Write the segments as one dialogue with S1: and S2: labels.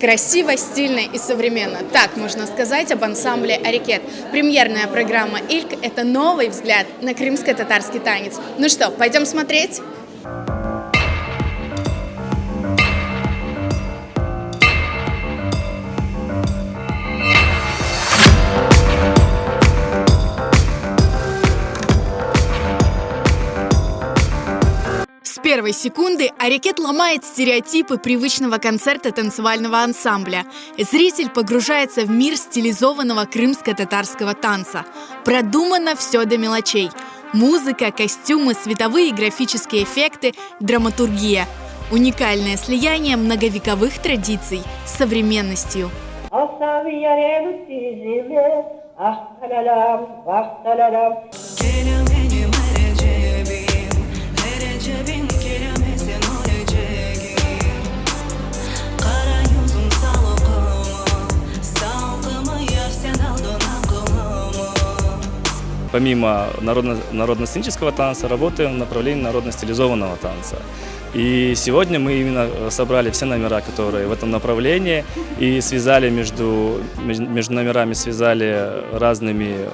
S1: Красиво, стильно и современно. Так можно сказать об ансамбле «Арикет». Премьерная программа «Ильк» — это новый взгляд на крымско-татарский танец. Ну что, пойдем смотреть? С первой секунды «Арикет» ломает стереотипы привычного концерта танцевального ансамбля. Зритель погружается в мир стилизованного крымско-татарского танца. Продумано все до мелочей. Музыка, костюмы, световые и графические эффекты, драматургия. Уникальное слияние многовековых традиций с современностью.
S2: Помимо народно-сценического танца, работаем в направлении народно-стилизованного танца. И сегодня мы именно собрали все номера, которые в этом направлении, и связали между номерами разными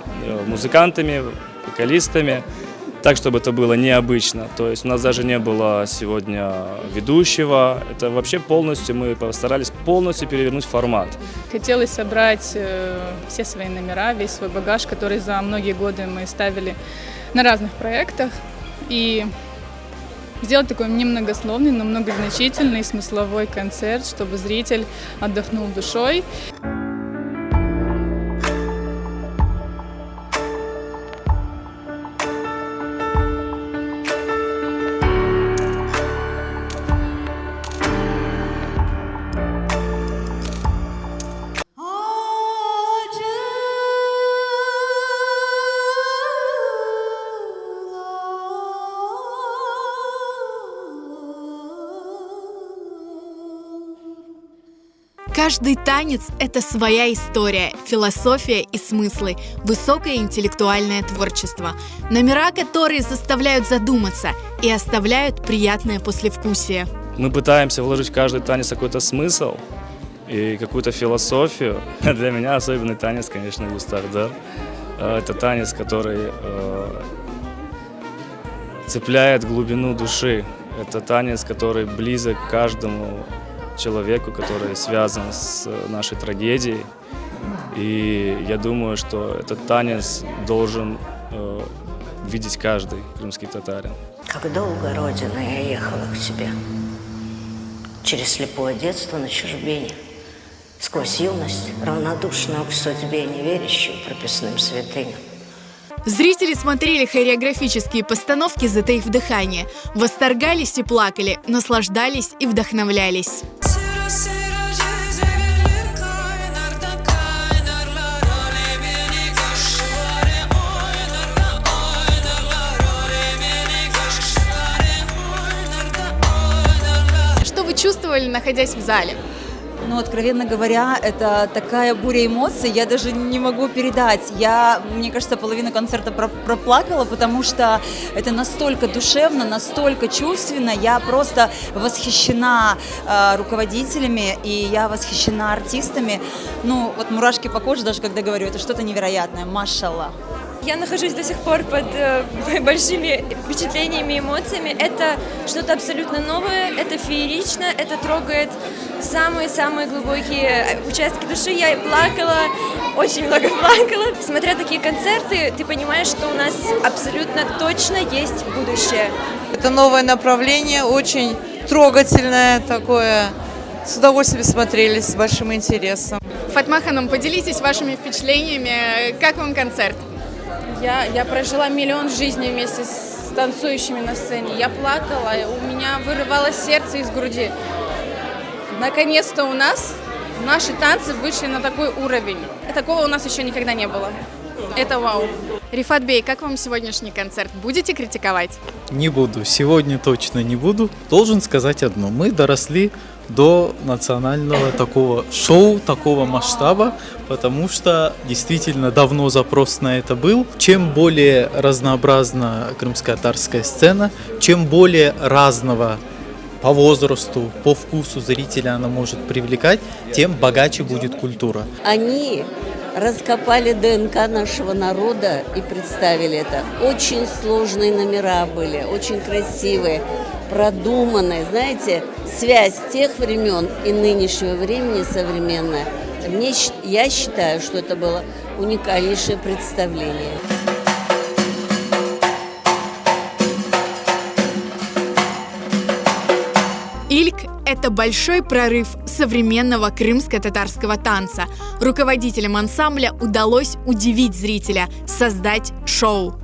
S2: музыкантами, вокалистами, так, чтобы это было необычно. То есть у нас даже не было сегодня ведущего. Это вообще мы постарались полностью перевернуть формат.
S3: Хотелось собрать все свои номера, весь свой багаж, который за многие годы мы ставили на разных проектах. И сделать такой немногословный, но многозначительный смысловой концерт, чтобы зритель отдохнул душой.
S1: Каждый танец – это своя история, философия и смыслы, высокое интеллектуальное творчество. Номера, которые заставляют задуматься и оставляют приятное послевкусие.
S2: Мы пытаемся вложить в каждый танец какой-то смысл и какую-то философию. Для меня особенный танец, конечно, Юстахдар. Это танец, который цепляет глубину души. Это танец, который близок к каждому человеку, который связан с нашей трагедией. И я думаю, что этот танец должен видеть каждый крымский татарин.
S4: Как долго, Родина, я ехала к тебе. Через слепое детство на чужбине. Сквозь юность, равнодушную к судьбе, не верящую прописным святыням.
S1: Зрители смотрели хореографические постановки, затаив дыхание, восторгались и плакали, наслаждались и вдохновлялись. Что вы чувствовали, находясь в зале?
S5: Ну, откровенно говоря, это такая буря эмоций, я даже не могу передать. Мне кажется, половину концерта проплакала, потому что это настолько душевно, настолько чувственно. Я просто восхищена руководителями, и я восхищена артистами. Ну, вот мурашки по коже, даже когда говорю, это что-то невероятное. Машаллах.
S6: Я нахожусь до сих пор под большими впечатлениями и эмоциями. Это что-то абсолютно новое, это феерично, это трогает самые-самые глубокие участки души. Я плакала, очень много плакала. Смотря такие концерты, ты понимаешь, что у нас абсолютно точно есть будущее.
S7: Это новое направление, очень трогательное такое. С удовольствием смотрели, с большим интересом.
S1: Фатма Ханум, поделитесь вашими впечатлениями. Как вам концерт?
S3: Я прожила миллион жизней вместе с танцующими на сцене. Я плакала, у меня вырывалось сердце из груди. Наконец-то у нас наши танцы вышли на такой уровень. Такого у нас еще никогда не было. Это вау.
S1: Рифат Бей, как вам сегодняшний концерт? Будете критиковать?
S8: Не буду. Сегодня точно не буду. Должен сказать одно. Мы доросли до национального такого шоу, такого масштаба, потому что действительно давно запрос на это был. Чем более разнообразна крымско-татарская сцена, чем более разного по возрасту, по вкусу зрителя она может привлекать, тем богаче будет культура.
S9: Они раскопали ДНК нашего народа и представили это. Очень сложные номера были, очень красивые, продуманные. Знаете, связь тех времен и нынешнего времени современная. Я считаю, что это было уникальнейшее представление.
S1: Ильк – это большой прорыв современного крымско-татарского танца. Руководителям ансамбля удалось удивить зрителя, создать шоу.